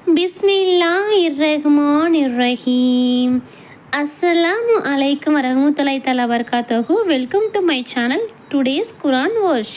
பிஸ்மில்லாஹிர்ரஹ்மானிர்ரஹீம். அஸ்ஸலாமு அலைக்கும் வரஹ்மத்துல்லாஹி தஆலா வபரகாத்துஹு. Welcome to my channel. Today's Quran wash.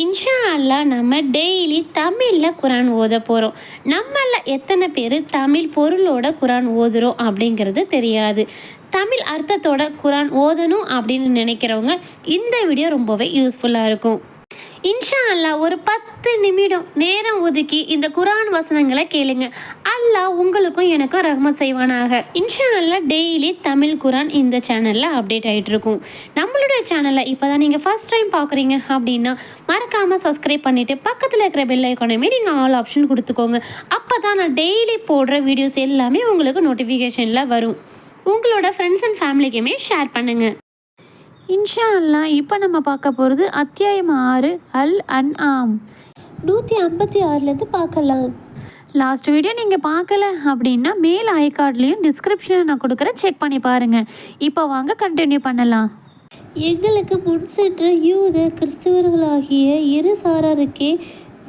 இன்ஷா அல்லாஹ் நம்ம டெய்லி தமிழில் குரான் ஓத போகிறோம். நம்மள எத்தனை பேர் தமிழ் பொருளோட குரான் ஓதுறோம் அப்படிங்கிறது தெரியாது. தமிழ் அர்த்தத்தோட குரான் ஓதணும் அப்படின்னு நினைக்கிறவங்க இந்த வீடியோ ரொம்பவே யூஸ்ஃபுல்லாக இருக்கும். இன்ஷா அல்லாஹ் ஒரு 10 நிமிடம் நேரம் ஒதுக்கி இந்த குரான் வசனங்களை கேளுங்க. அல்லாஹ் உங்களுக்கும் எனக்கும் ரஹ்மத் செய்வானாக. இன்ஷா அல்லாஹ் டெய்லி தமிழ் குரான் இந்த சேனலில் அப்டேட் ஆகிட்டு இருக்கும். நம்மளுடைய சேனலை இப்போ தான் நீங்கள் ஃபஸ்ட் டைம் பார்க்குறீங்க அப்படின்னா மறக்காமல் சப்ஸ்கிரைப் பண்ணிவிட்டு பக்கத்தில் இருக்கிற பெல் ஐக்கானையுமே நீங்கள் ஆல் ஆப்ஷன் கொடுத்துக்கோங்க. அப்போ தான் நான் டெய்லி போடுற வீடியோஸ் எல்லாமே உங்களுக்கு நோட்டிஃபிகேஷனில் வரும். உங்களோட ஃப்ரெண்ட்ஸ் அண்ட் ஃபேமிலிக்குமே ஷேர் பண்ணுங்கள். இன்ஷா அல்லாஹ் இப்போ நம்ம பார்க்க போகிறது அத்தியாயம் 6 அல் அன்ஆம் 156லேருந்து பார்க்கலாம். லாஸ்ட் வீடியோ நீங்கள் பார்க்கல அப்படின்னா மேல் ஐகார்ட்லேயும் டிஸ்கிரிப்ஷனில் நான் கொடுக்குறேன், செக் பண்ணி பாருங்கள். இப்போ வாங்க கண்டினியூ பண்ணலாம். எங்களுக்கு முன் சென்ற யூத கிறிஸ்தவர்களாகிய இரு சாராருக்கே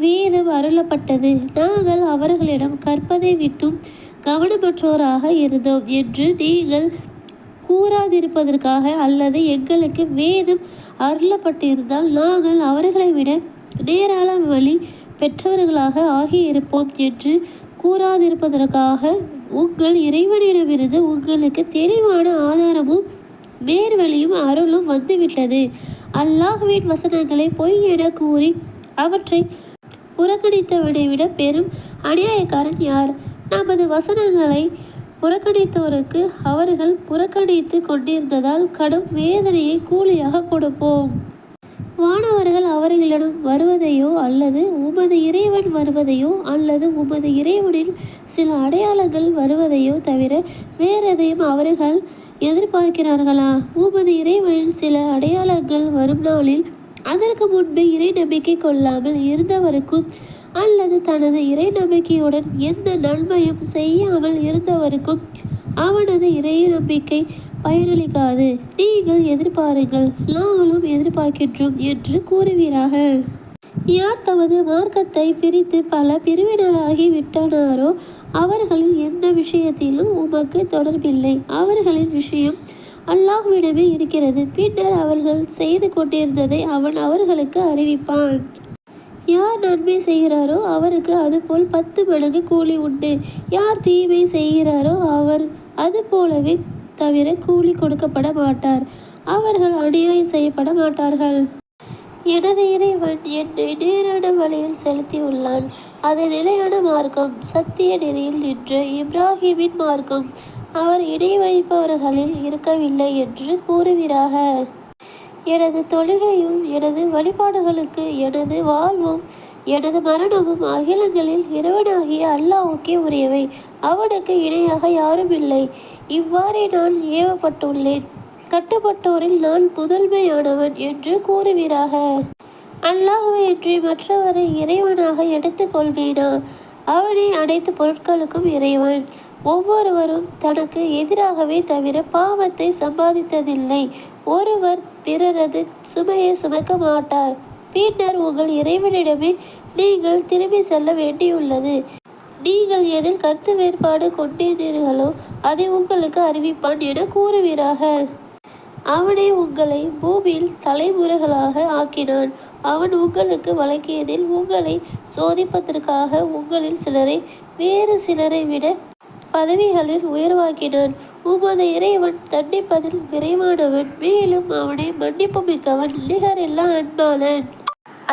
வேதம் அருளப்பட்டது. நாங்கள் அவர்களிடம் கற்பதை விட்டும் கவனமற்றோராக இருந்தோம் என்று நீங்கள் கூறாதிருப்பதற்காக, அல்லது எங்களுக்கு வேதம் அருளப்பட்டிருந்தால் நாங்கள் அவர்களை விட நேராள வழி பெற்றவர்களாக ஆகியிருப்போம் என்று கூறாதிருப்பதற்காக, உங்கள் இறைவனிடமிருந்து உங்களுக்கு தெளிவான ஆதாரமும் நேர்வழியும் அருளும் வந்துவிட்டது. அல்லாஹ்வின் வசனங்களை பொய் என கூறி அவற்றை புறக்கணித்தவனை விட பெரும் அநியாயக்காரன் யார்? நமது வசனங்களை புறக்கணித்தோருக்கு அவர்கள் புறக்கணித்து கொண்டிருந்ததால் கடும் வேதனையை கூலியாக கொடுப்போம். வானவர்கள் அவர்களிடம் வருவதையோ அல்லது உமது இறைவன் வருவதையோ அல்லது உமது இறைவனின் சில அடையாளங்கள் வருவதையோ தவிர வேறெதையும் அவர்கள் எதிர்பார்க்கிறார்களா? உமது இறைவனின் சில அடையாளங்கள் வரும் நாளில் அதற்கு முன்பே இறை நம்பிக்கை கொள்ளாமல் இருந்தவருக்கும் அல்லது தனது இறை நம்பிக்கையுடன் எந்த நன்மையும் செய்யாமல் இருந்தவருக்கும் அவனது இறை நம்பிக்கை பயனளிக்காது. நீங்கள் எதிர்பாருங்கள், நாங்களும் எதிர்பார்க்கின்றோம் என்று கூறுவீராக. யார் தமது மார்க்கத்தை பிரித்து பல பிரிவினராகி விட்டனாரோ அவர்களின் எந்த விஷயத்திலும் உமக்கு தொடர்பில்லை. அவர்களின் விஷயம் அல்லாஹ்விடமே இருக்கிறது. பின்னர் அவர்கள் செய்து கொண்டிருந்ததை அவன் அவர்களுக்கு அறிவிப்பான். யார் நன்மை செய்கிறாரோ அவருக்கு அதுபோல் 10 மடங்கு கூலி உண்டு. யார் தீமை செய்கிறாரோ அவர் அது போலவே தவிர கூலி கொடுக்கப்பட மாட்டார். அவர்கள் அநியாயம் செய்யப்பட மாட்டார்கள். எனது இறைவன் என்னை நேரான வழியில் செலுத்தியுள்ளான். அது நிலையான மார்க்கம், சத்திய நெறியில் நின்ற இப்ராஹிமின் மார்க்கம். அவர் இணை வைப்பவர்களில் இருக்கவில்லை என்று கூறுவீராக. எனது தொழுகையும் எனது வழிபாடுகளுக்கு எனது வாழ்வும் எனது மரணமும் அகிலங்களில் இறைவனாகிய அல்லாஹ்வுக்கே உரியவை. அவனுக்கு இணையாக யாரும் இல்லை. இவ்வாறே நான் ஏவப்பட்டுள்ளேன். கட்டுப்பட்டோரில் நான் முதன்மையானவன் என்று கூறுவீராக. அல்லாஹ்வையன்றி மற்றவரை இறைவனாக எடுத்துக்கொள்வேனா? அவனே அனைத்து பொருட்களுக்கும் இறைவன். ஒவ்வொருவரும் தனக்கு எதிராகவே தவிர பாவத்தை சம்பாதித்ததில்லை. ஒருவர் பிறரது சுமையை சுமக்க மாட்டார். பின்னர் உங்கள் இறைவனிடமே நீங்கள் திரும்பி செல்ல வேண்டியுள்ளது. நீங்கள் எதில் கருத்து வேறுபாடு கொண்டிருந்தீர்களோ அதை உங்களுக்கு அறிவிப்பான் என கூறுவீராக. அவனே உங்களை பூமியில் தலைமுறைகளாக ஆக்கினான். அவன் உங்களுக்கு வழங்கியதில் உங்களை சோதிப்பதற்காக உங்களில் சிலரை வேறு சிலரை விட பதவிகளில் உயர்வாக்கினான். உமது இறைவன் தண்டிப்பதில் விரைவானவன், மேலும் அவனை மன்னிப்பு மிக்கவன், நிகரில்லா அன்பாளன்.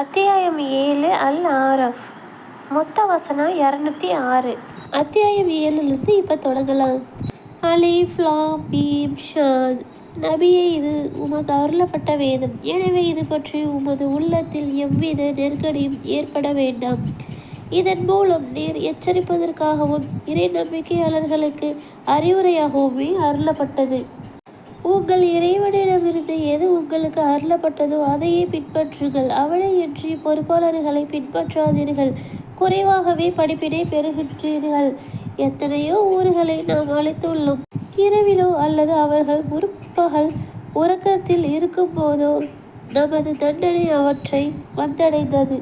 அத்தியாயம் 7 அல் ஆரஃப். மொத்த வசனம் 206. அத்தியாயம் 7லிருந்து இப்போ தொடங்கலாம். அலிஃப் லாம் மீம் ஷாத். நபியே, இது உமது அருளப்பட்ட வேதம். எனவே இது பற்றி உமது உள்ளத்தில் எவ்வித நெருக்கடியும் ஏற்பட வேண்டாம். இதன் மூலம் நீர் எச்சரிப்பதற்காகவும் இறை நம்பிக்கையாளர்களுக்கு அறிவுரையாகவுமே அருளப்பட்டது. உங்கள் இறைவனிடமிருந்து எது உங்களுக்கு அருளப்பட்டதோ அதையே பின்பற்றுங்கள். அவனை என்று பொறுப்பாளர்களை பின்பற்றாதீர்கள். குறைவாகவே படிப்பினை பெறுகின்றீர்கள். எத்தனையோ ஊர்களை நாம் அளித்துள்ளோம். இரவிலோ அல்லது அவர்கள் முற்பகல் உறக்கத்தில் இருக்கும் போதோ நமது தண்டனை அவற்றை வந்தடைந்தது.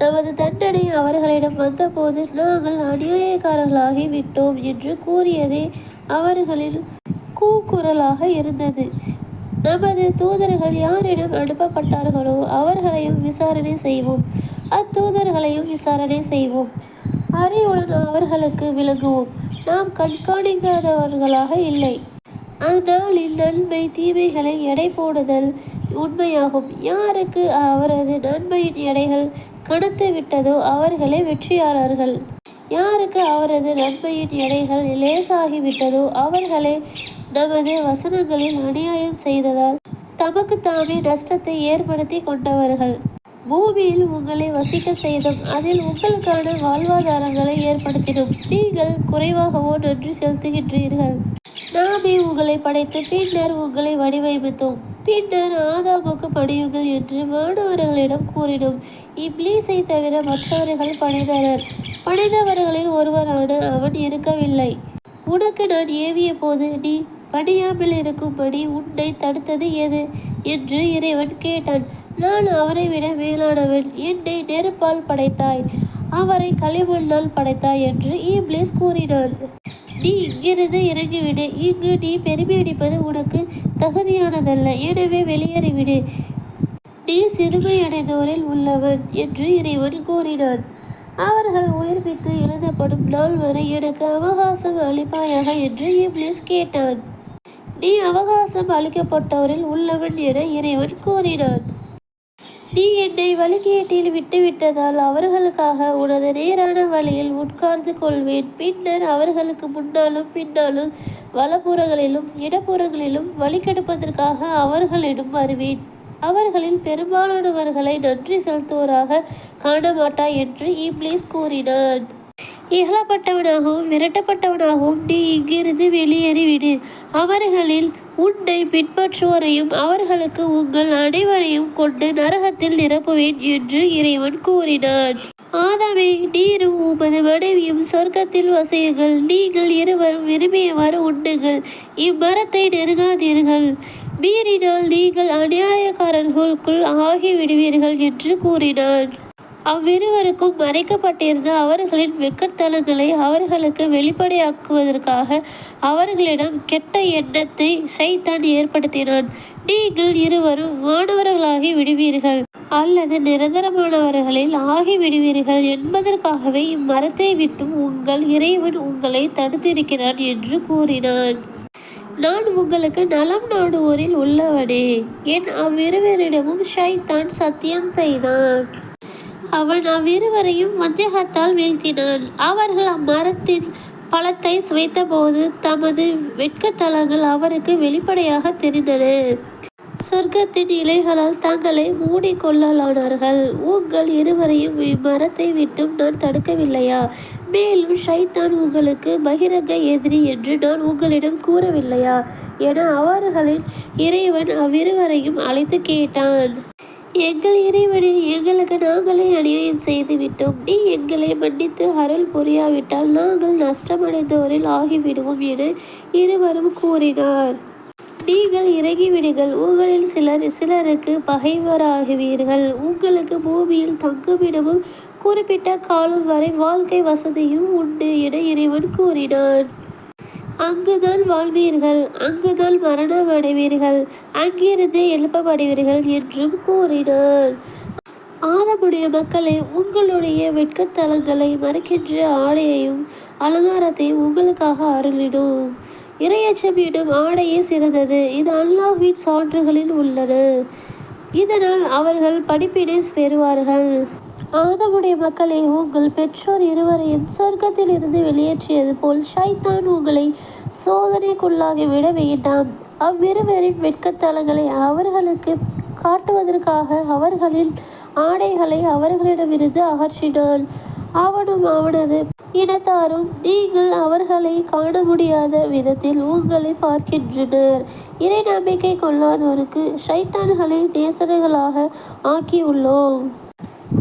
நமது தண்டனை அவர்களிடம் வந்தபோது நாங்கள் அநியாயக்காரர்களாகி விட்டோம் என்று கூறியதே அவர்களின் கூக்குரலாக இருந்தது. நமது தூதர்கள் யாரிடம் அனுப்பப்பட்டார்களோ அவர்களையும் விசாரணை செய்வோம், அத்தூதர்களையும் விசாரணை செய்வோம், அறிவுடன் அவர்களுக்கு விளங்குவோம். நாம் கண்காணிக்காதவர்களாக இல்லை. அந்நாளில் நன்மை தீமைகளை எடை போடுதல் உண்மையாகும். யாருக்கு அவரது நன்மையின் எடைகள் கனத்து விட்டதோ அவர்களே வெற்றியாளர்கள். யாருக்கு அவரது நன்மையின் எடைகள் லேசாகிவிட்டதோ அவர்களே நமது வசனங்களில் அநியாயம் செய்ததால் தமக்கு தாமே நஷ்டத்தை ஏற்படுத்தி கொண்டவர்கள். பூமியில் உங்களை வசிக்க செய்தும் அதில் உங்களுக்கான வாழ்வாதாரங்களை ஏற்படுத்தினோம். நீங்கள் குறைவாகவோ நன்றி செலுத்துகின்றீர்கள். நாமே உங்களை படைத்து பின்னர் உங்களை வடிவமைத்தோம். பின்னர் ஆதாமுக்கு பணியுங்கள் என்று மாணவர்களிடம் கூறினோம். இப்லீஸை தவிர மற்றவர்கள் பணிந்தனர். பணிந்தவர்களில் ஒருவரான அவன் இருக்கவில்லை. உனக்கு நான் ஏவிய போது நீ பணியாமல் இருக்கும்படி உன்னை தடுத்தது எது என்று இறைவன் கேட்டான். நான் அவரை விட மேலானவன். என்னை நெருப்பால் படைத்தாய், அவரை களிமண்ணால் படைத்தாய் என்று இப்லீஸ் கூறினான். நீ இங்கிருந்து இறங்கிவிடு. இங்கு நீ பெருமையடிப்பது உனக்கு தகுதியானதல்ல. எனவே வெளியேறிவிடு. நீ சிறுமையடைந்தோரில் உள்ளவன் என்று இறைவன் கூறினான். அவர்கள் உயிர்ப்பித்து எழுதப்படும் நாள் வரை எனக்கு அவகாசம் அளிப்பாயாக என்று இப்லீஸ் கேட்டான். நீ அவகாசம் அளிக்கப்பட்டோரில் உள்ளவன் என இறைவன் கூறினான். நீ என்னை வழிகேட்டில் விட்டுவிட்டதால் அவர்களுக்காக உனது நேரான வழியில் உட்கார்ந்து கொள்வேன். பின்னர் அவர்களுக்கு முன்னாலும் பின்னாலும் வலப்புறங்களிலும் இடப்புறங்களிலும் வழிகெடுப்பதற்காக அவர்களிடம் வருவேன். அவர்களில் பெரும்பாலானவர்களை நன்றி செலுத்துவோராக காணமாட்டாய் என்று இப்லீஸ் கூறினான். இகழப்பட்டவனாகவும் விரட்டப்பட்டவனாகவும் நீ இங்கிருந்து வெளியேறிவிடு. அவர்களில் உன்னை பின்பற்றுவோரையும் அவர்களுக்கு உங்கள் அனைவரையும் கொண்டு நரகத்தில் நிரப்புவேன் என்று இறைவன் கூறினான். ஆதாமே, நீரும் உமது மனைவியும் சொர்க்கத்தில் வசியுங்கள். நீங்கள் இருவரும் விரும்பியவாறு உண்ணுங்கள். இம்மரத்தை நெருங்காதீர்கள். மீறினால் நீங்கள் அநியாயக்காரர்களுக்குள் ஆகிவிடுவீர்கள் என்று கூறினான். அவ்விருவருக்கும் மறைக்கப்பட்டிருந்த அவர்களின் வெட்கத்தலங்களை அவர்களுக்கு வெளிப்படையாக்குவதற்காக அவர்களிடம் கெட்ட எண்ணத்தை ஷைத்தான் ஏற்படுத்தினான். நீங்கள் இருவரும் மாணவர்களாகி விடுவீர்கள் அல்லது நிரந்தரமானவர்களில் ஆகிவிடுவீர்கள் என்பதற்காகவே இம்மரத்தை விட்டும் உங்கள் இறைவன் உங்களை தடுத்திருக்கிறான் என்று கூறினான். நான் உங்களுக்கு நலம் நாடுவோரில் உள்ளவனே. என் அவ்விருவரிடமும் ஷைத்தான் சத்தியம் செய்தான். அவன் அவ்விருவரையும் வஞ்சகத்தால் வீழ்த்தினான். அவர்கள் அம்மரத்தின் பழத்தை சுவைத்தபோது தமது வெட்கத்தலங்கள் அவருக்கு வெளிப்படையாக தெரிந்தன. சொர்க்கத்தின் இலைகளால் தங்களை மூடிக்கொள்ளலானார்கள். உங்கள் இருவரையும் இம்மரத்தை விட்டும் நான் தடுக்கவில்லையா? மேலும் ஷைத்தான் உங்களுக்கு பகிரங்க எதிரி என்று நான் உங்களிடம் கூறவில்லையா என அவர்களின் இறைவன் அவ்விருவரையும் அழைத்து கேட்டான். எங்கள் இறைவனே, எங்களுக்கு நாங்களே அநியாயம் செய்து விட்டோம். நீ எங்களை மன்னித்து அருள் புரியாவிட்டால் நாங்கள் நஷ்டமடைந்தோரில் ஆகிவிடுவோம் என இருவரும் கூறினார். நீங்கள் இறங்கிவிடுங்கள். உங்களில் சிலருக்கு பகைவராகுவீர்கள். உங்களுக்கு பூமியில் தங்குமிடமும் குறிப்பிட்ட காலம் வரை வாழ்க்கை வசதியும் உண்டு என இறைவன் கூறினான். அங்குதான் வாழ்வீர்கள், அங்குதான் மரணம் அடைவீர்கள், அங்கிருந்து எழுப்பப்படுவீர்கள் என்றும் கூறினான். ஆதமுடைய மக்களே, உங்களுடைய வெட்கத்தலங்களை மறைக்கின்ற ஆடையையும் அலங்காரத்தையும் உங்களுக்காக அருளினோம். இறையச்சம் எனும் ஆடையே சிறந்தது. இது அல்லாஹ்வின் சான்றுகளில் உள்ளன. இதனால் அவர்கள் படிப்பினை பெறுவார்கள். ஆதமுடைய மக்களே, உங்கள் பெற்றோர் இருவரையும் சொர்க்கத்தில் இருந்து வெளியேற்றியது போல் ஷைத்தான் உங்களை சோதனைக்குள்ளாகி விட வேண்டாம். அவ்விருவரின் வெட்கத்தலங்களை அவர்களுக்கு காட்டுவதற்காக அவர்களின் ஆடைகளை அவர்களிடமிருந்து அகற்றினான். அவனும் அவனது இனத்தாரும் நீங்கள் அவர்களை காண முடியாத விதத்தில் உங்களை பார்க்கின்றனர். இறை நம்பிக்கை கொள்ளாதோருக்கு ஷைத்தான்களை நேசர்களாக ஆக்கியுள்ளோம்.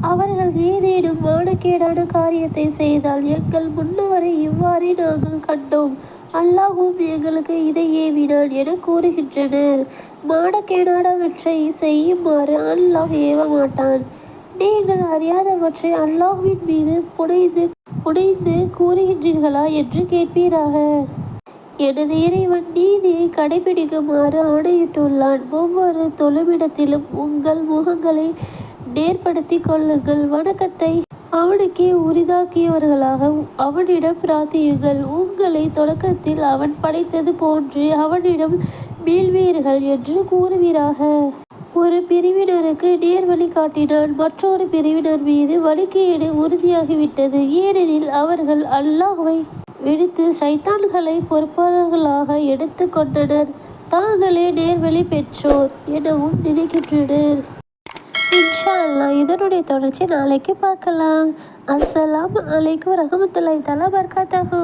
அவர்கள் ஏதேனும் மானக்கேடான காரியத்தை செய்தால் எங்கள் முன்னவரை இவ்வாறே நாங்கள் கண்டோம், அல்லாஹும் எங்களுக்கு இதை ஏவினான் என கூறுகின்றனர். மானக்கேடானவற்றை செய்யுமாறு அல்லாஹ் ஏவ மாட்டான். நீங்கள் அறியாதவற்றை அல்லாஹ்வின் மீது புனைந்து கூறுகின்றீர்களா என்று கேட்பீராக. எனது இறைவன் நீதியை கடைபிடிக்குமாறு ஆணையிட்டுள்ளான். ஒவ்வொரு தொழுமிடத்திலும் உங்கள் முகங்களை நேர்படுத்திக் கொள்ளுங்கள். வணக்கத்தை அவனுக்கே உரிதாக்கியவர்களாக அவனிடம் பிரார்த்தியுங்கள். உங்களை தொடக்கத்தில் அவன் படைத்தது போன்றே அவனிடம் மீள்வீர்கள் என்று கூறுவீராக. ஒரு பிரிவினருக்கு நேர்வழி காட்டினான், மற்றொரு பிரிவினர் மீது வழிகேடு உறுதியாகிவிட்டது. ஏனெனில் அவர்கள் அல்லாஹ்வை விடுத்து ஷைத்தான்களை பொறுப்பாளர்களாக எடுத்து கொண்டனர். தாங்களே நேர்வழி பெற்றோர் எனவும் நினைக்கின்றனர். இன்ஷா அல்லாஹ் இதனுடைய தொடர்ச்சி நாளைக்கு பார்க்கலாம். அஸ்ஸலாமு அலைக்கும் வரஹ்மத்துல்லாஹி தஆலா வபரகாத்துஹு.